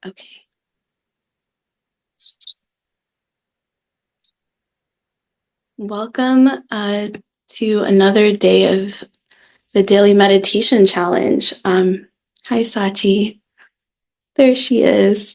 Okay. Welcome to another day of the Daily Meditation Challenge. Hi, Sachi. There she is.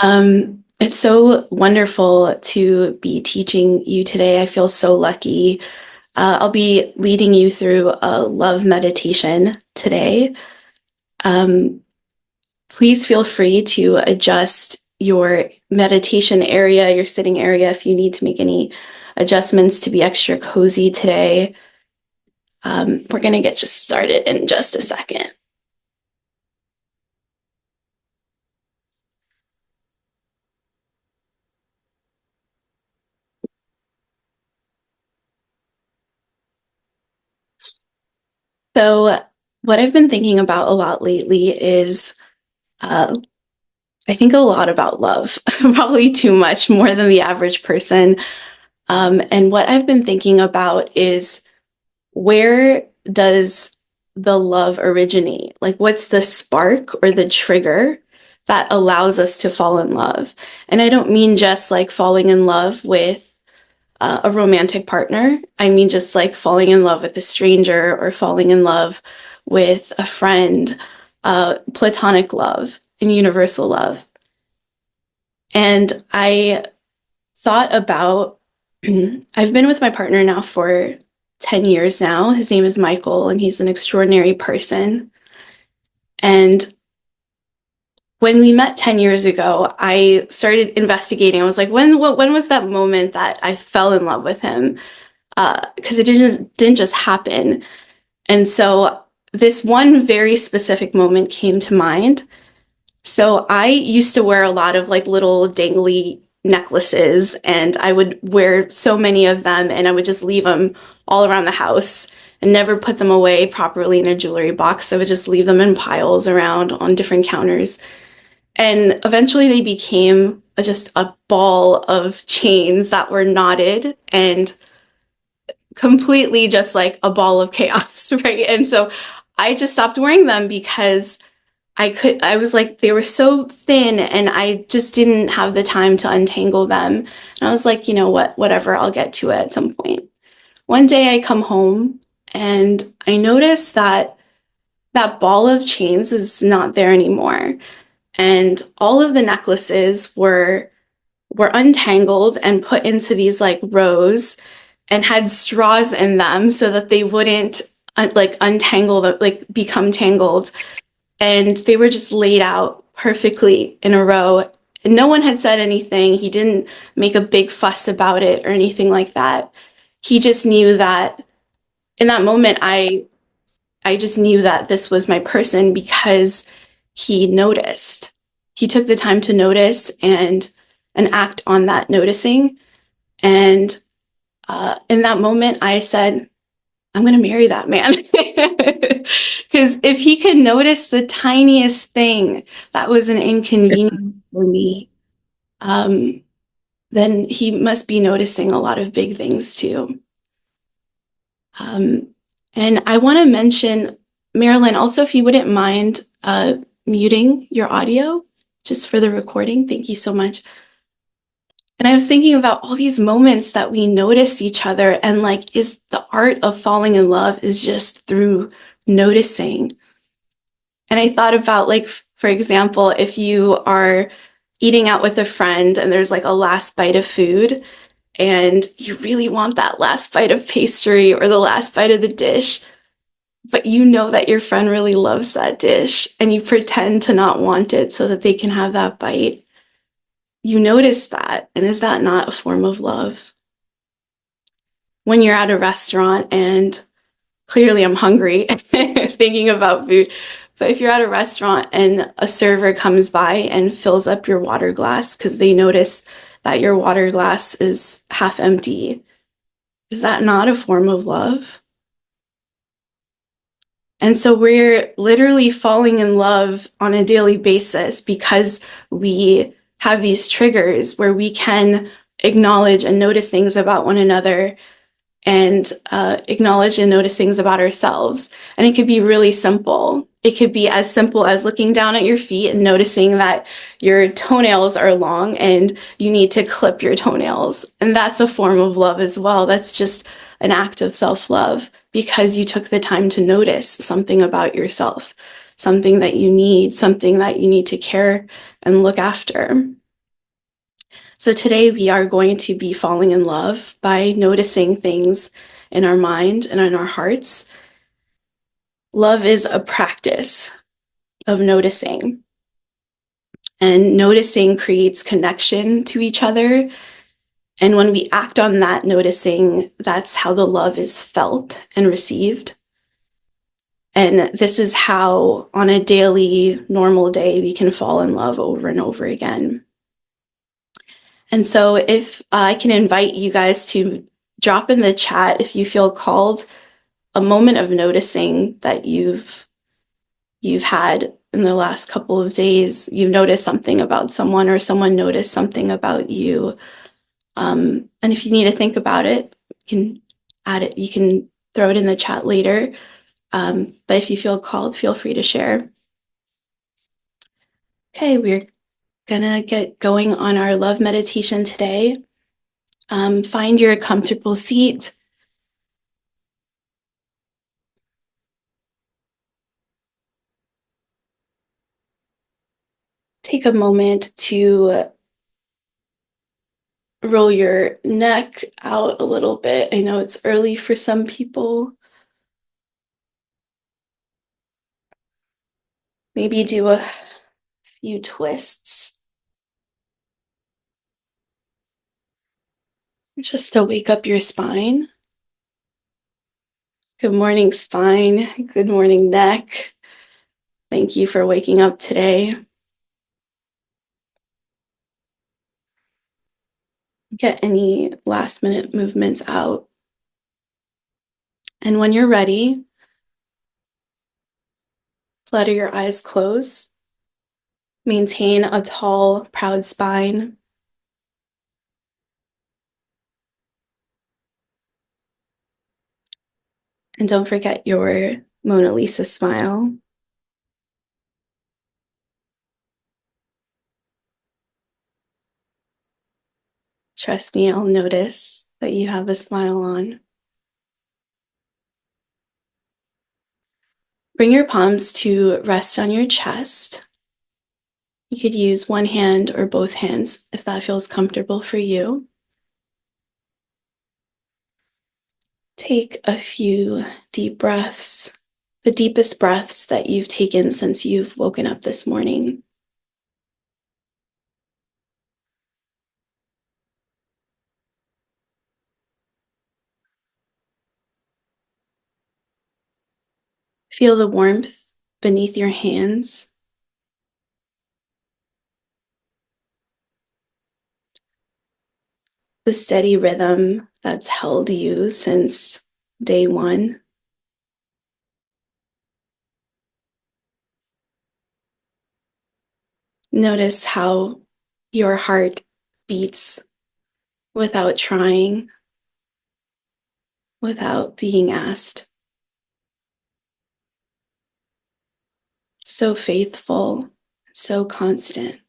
It's so wonderful to be teaching you today. I feel so lucky. I'll be leading you through a love meditation today. Um, Please feel free to adjust your meditation area, your sitting area, if you need to make any adjustments to be extra cozy today. We're going to get just started in just a second. So, what I've been thinking about a lot lately is uh, I think a lot about love, probably too much, more than the average person. And what I've been thinking about is where does the love originate? Like, what's the spark or the trigger that allows us to fall in love? And I don't mean just like falling in love with a romantic partner. I mean, just like falling in love with a stranger or falling in love with a friend, platonic love and universal love. And I thought about, I've been with my partner now for 10 years now. His name is Michael, and he's an extraordinary person. And when we met 10 years ago, I started investigating. I was like, when was that moment that I fell in love with him? Because it didn't just happen. And so this one very specific moment came to mind. So I used to wear a lot of like little dangly necklaces, and I would wear so many of them, and I would just leave them all around the house and never put them away properly in a jewelry box. I would just leave them in piles around on different counters. And eventually they became just a ball of chains that were knotted and completely just like a ball of chaos, right? And so I just stopped wearing them because I was like, they were so thin and I just didn't have the time to untangle them. And I was like, you know what, whatever, I'll get to it at some point. One day I come home and I notice that that ball of chains is not there anymore. And all of the necklaces were untangled and put into these like rows and had straws in them so that they wouldn't like untangle, like become tangled, and they were just laid out perfectly in a row. And no one had said anything. He didn't make a big fuss about it or anything like that. He just knew that in that moment, I just knew that this was my person because he noticed. He took the time to notice and act on that noticing. And in that moment, I said, I'm going to marry that man. Because if he could notice the tiniest thing that was an inconvenience for me, um, then he must be noticing a lot of big things too. Um, and I want to mention, Marilyn, also, if you wouldn't mind muting your audio just for the recording. Thank you so much. And I was thinking about all these moments that we notice each other, and like, is the art of falling in love is just through noticing. And I thought about, like, for example, if you are eating out with a friend and there's like a last bite of food, and you really want that last bite of pastry or the last bite of the dish, but you know that your friend really loves that dish and you pretend to not want it so that they can have that bite. You notice that. And is that not a form of love? When you're at a restaurant and clearly I'm hungry thinking about food, but if you're at a restaurant and a server comes by and fills up your water glass because they notice that your water glass is half empty, is that not a form of love? And so we're literally falling in love on a daily basis because we have these triggers where we can acknowledge and notice things about one another and acknowledge and notice things about ourselves. And it could be really simple. It could be as simple as looking down at your feet and noticing that your toenails are long and you need to clip your toenails. And that's a form of love as well. That's just an act of self-love because you took the time to notice something about yourself, something that you need, something that you need to care and look after. So today we are going to be falling in love by noticing things in our mind and in our hearts. Love is a practice of noticing, and noticing creates connection to each other. And when we act on that noticing, that's how the love is felt and received. And this is how, on a daily, normal day, we can fall in love over and over again. And so if I can invite you guys to drop in the chat if you feel called a moment of noticing that you've had in the last couple of days. You've noticed something about someone or someone noticed something about you. And if you need to think about it, you can add it, you can throw it in the chat later. But if you feel called, feel free to share. Okay, we're gonna get going on our love meditation today. Find your comfortable seat. Take a moment to roll your neck out a little bit. I know it's early for some people. Maybe do a few twists just to wake up your spine. Good morning, spine. Good morning, neck. Thank you for waking up today. Get any last minute movements out. And when you're ready, flutter your eyes closed. Maintain a tall, proud spine. And don't forget your Mona Lisa smile. Trust me, I'll notice that you have a smile on. Bring your palms to rest on your chest. You could use one hand or both hands if that feels comfortable for you. Take a few deep breaths, the deepest breaths that you've taken since you've woken up this morning. Feel the warmth beneath your hands. The steady rhythm that's held you since day one. Notice how your heart beats without trying, without being asked. So faithful, so constant.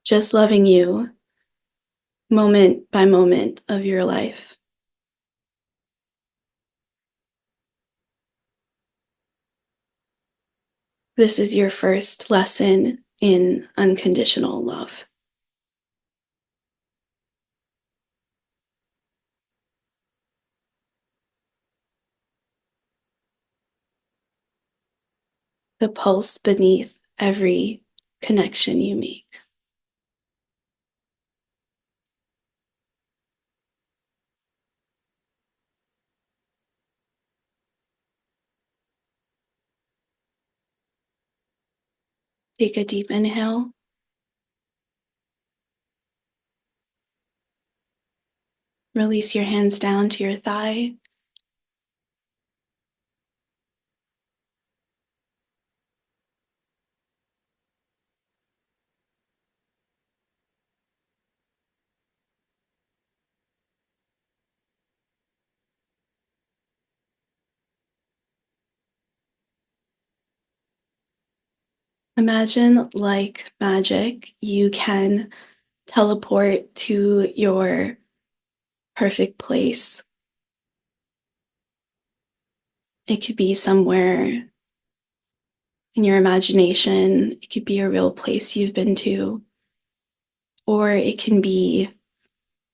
Just loving you moment by moment of your life. This is your first lesson in unconditional love. The pulse beneath every connection you make. Take a deep inhale. Release your hands down to your thigh. Imagine, like magic, you can teleport to your perfect place. It could be somewhere in your imagination, it could be a real place you've been to, or it can be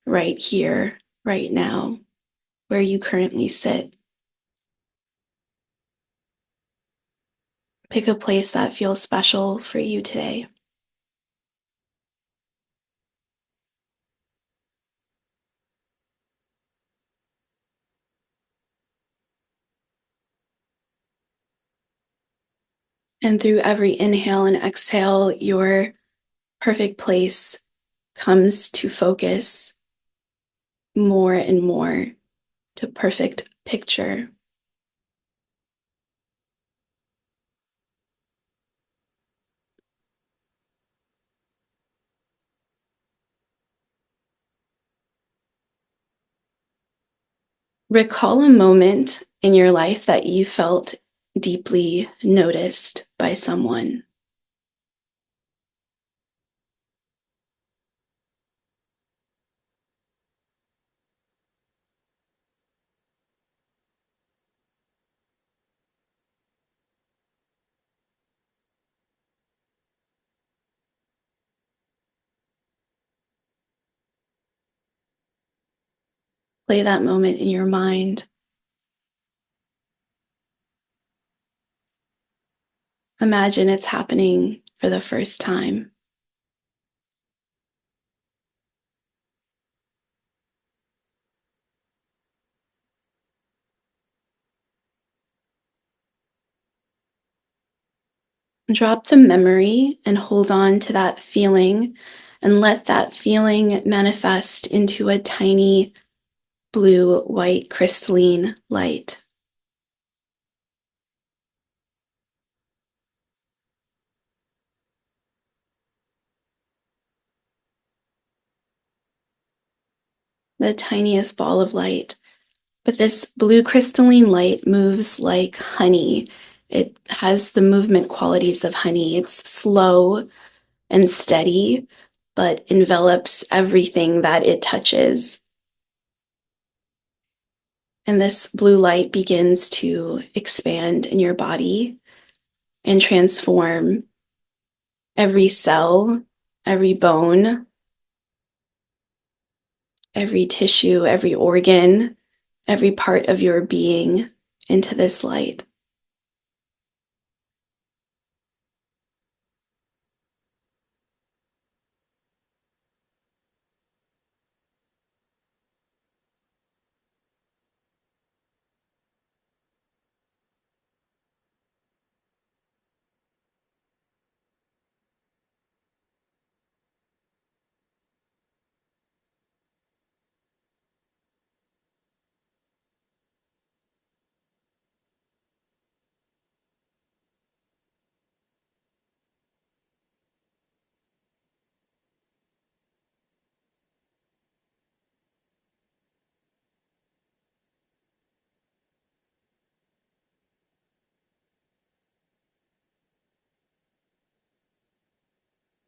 right here, right now, where you currently sit. Pick a place that feels special for you today. And through every inhale and exhale, your perfect place comes to focus more and more to perfect picture. Recall a moment in your life that you felt deeply noticed by someone. Play that moment in your mind. Imagine it's happening for the first time. Drop the memory and hold on to that feeling and let that feeling manifest into a tiny blue, white, crystalline light. The tiniest ball of light. But this blue crystalline light moves like honey. It has the movement qualities of honey. It's slow and steady, but envelops everything that it touches. And this blue light begins to expand in your body and transform every cell, every bone, every tissue, every organ, every part of your being into this light.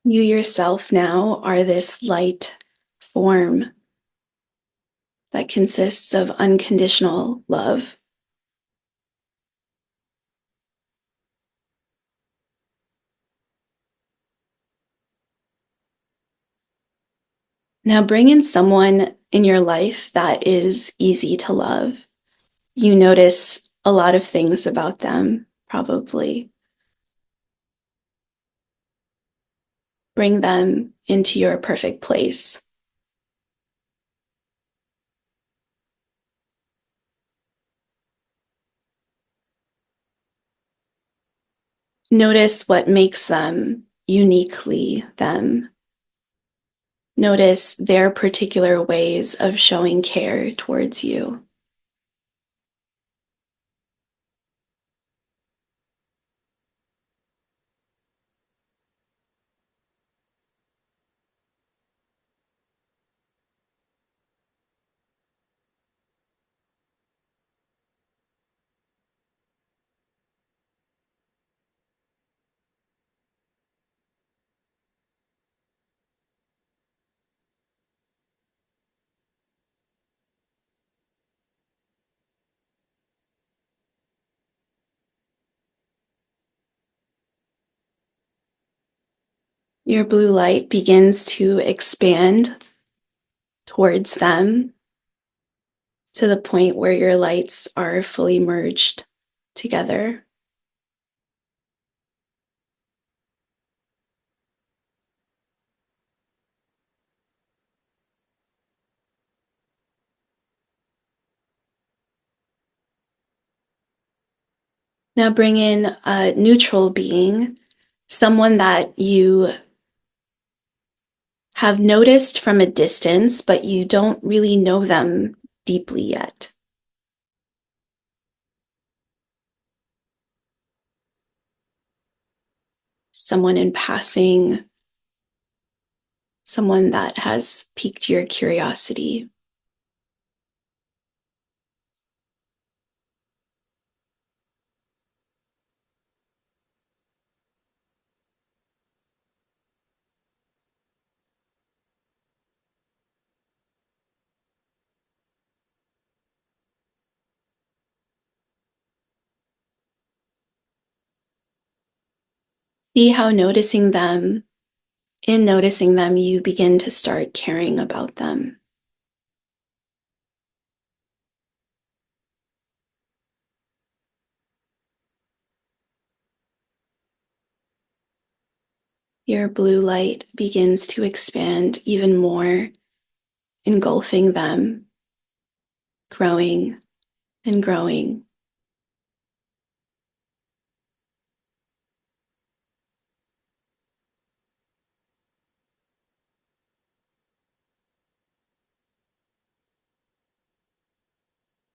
You yourself now are this light form that consists of unconditional love. Now bring in someone in your life that is easy to love. You notice a lot of things about them, probably. Bring them into your perfect place. Notice what makes them uniquely them. Notice their particular ways of showing care towards you. Your blue light begins to expand towards them to the point where your lights are fully merged together. Now bring in a neutral being, someone that you have noticed from a distance, but you don't really know them deeply yet. Someone in passing, someone that has piqued your curiosity. See how in noticing them, you begin to start caring about them. Your blue light begins to expand even more, engulfing them, growing and growing.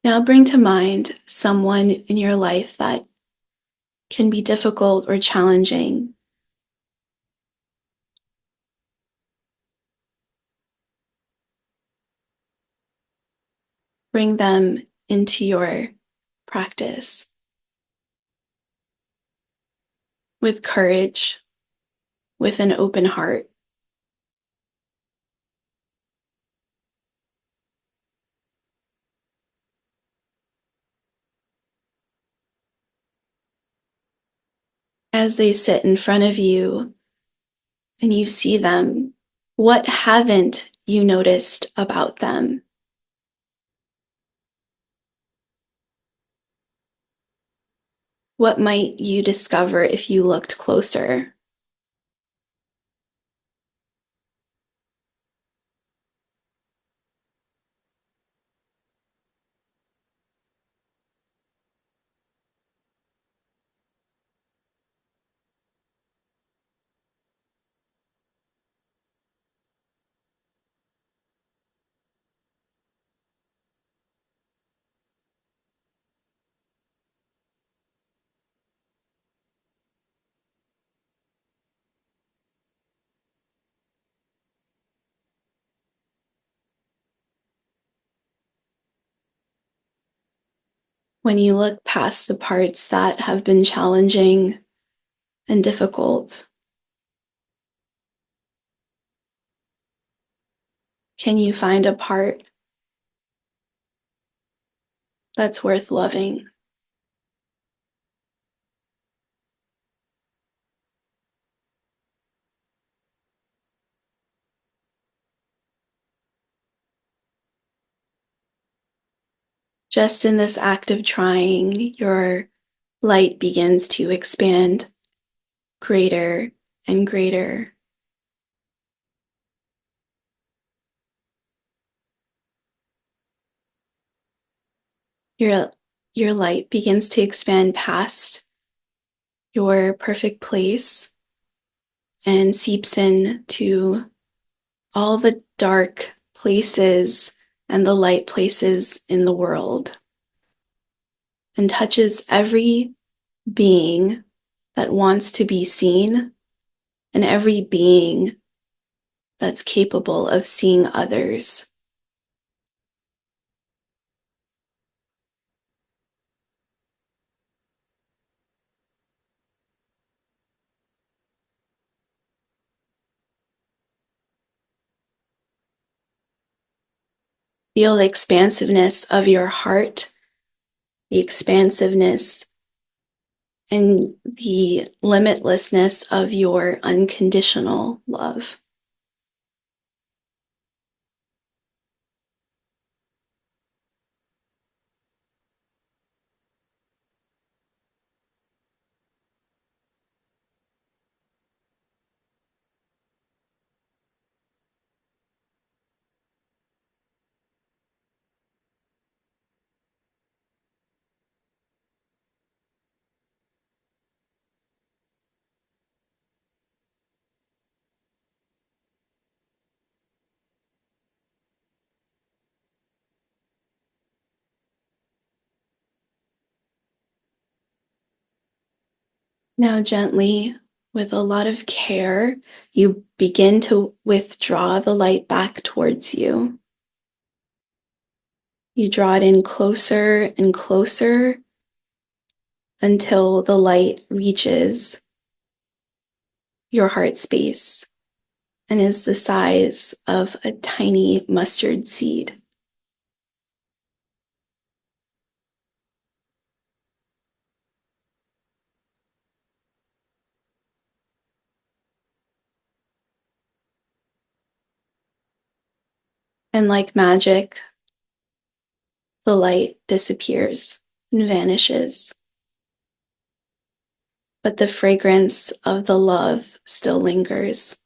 Now bring to mind someone in your life that can be difficult or challenging. Bring them into your practice with courage, with an open heart. As they sit in front of you and you see them, what haven't you noticed about them? What might you discover if you looked closer? When you look past the parts that have been challenging and difficult, can you find a part that's worth loving? Just in this act of trying, your light begins to expand greater and greater. Your, your light begins to expand past your perfect place and seeps in to all the dark places and the light places in the world, and touches every being that wants to be seen and every being that's capable of seeing others. Feel the expansiveness of your heart, the expansiveness and the limitlessness of your unconditional love. Now, gently, with a lot of care, you begin to withdraw the light back towards you. You draw it in closer and closer until the light reaches your heart space and is the size of a tiny mustard seed. And like magic, the light disappears and vanishes, but the fragrance of the love still lingers.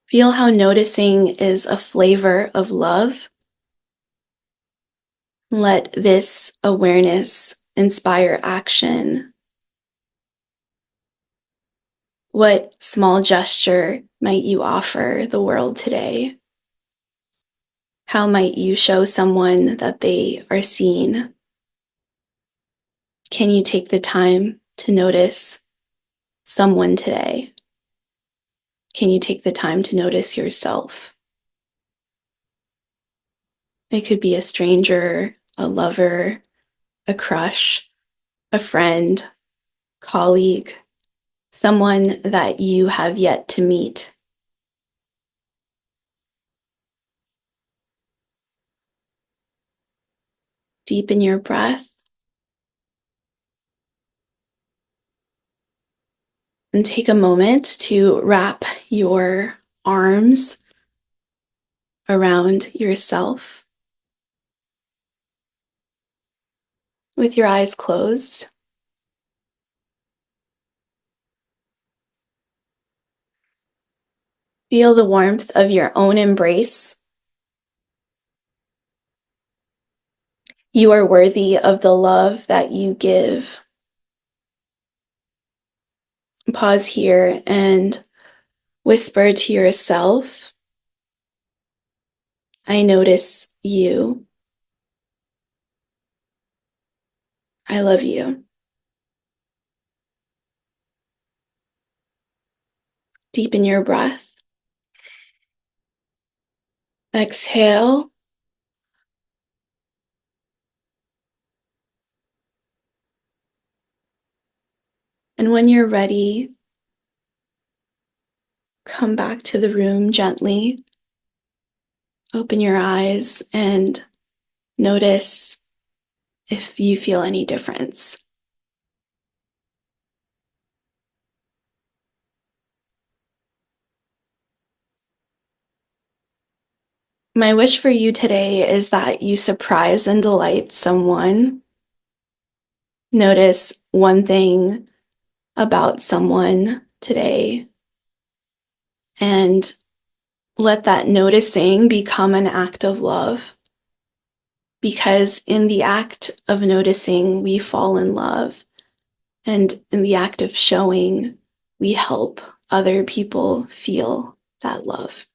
Feel how noticing is a flavor of love. Let this awareness inspire action. What small gesture might you offer the world today? How might you show someone that they are seen? Can you take the time to notice someone today? Can you take the time to notice yourself? It could be a stranger, a lover, a crush, a friend, colleague, someone that you have yet to meet. Deepen your breath and take a moment to wrap your arms around yourself with your eyes closed. Feel the warmth of your own embrace. You are worthy of the love that you give. Pause here and whisper to yourself, I notice you. I love you. Deepen your breath. Exhale. And when you're ready, come back to the room gently. Open your eyes and notice if you feel any difference. My wish for you today is that you surprise and delight someone. Notice one thing about someone today and let that noticing become an act of love. Because in the act of noticing, we fall in love. And in the act of showing, we help other people feel that love.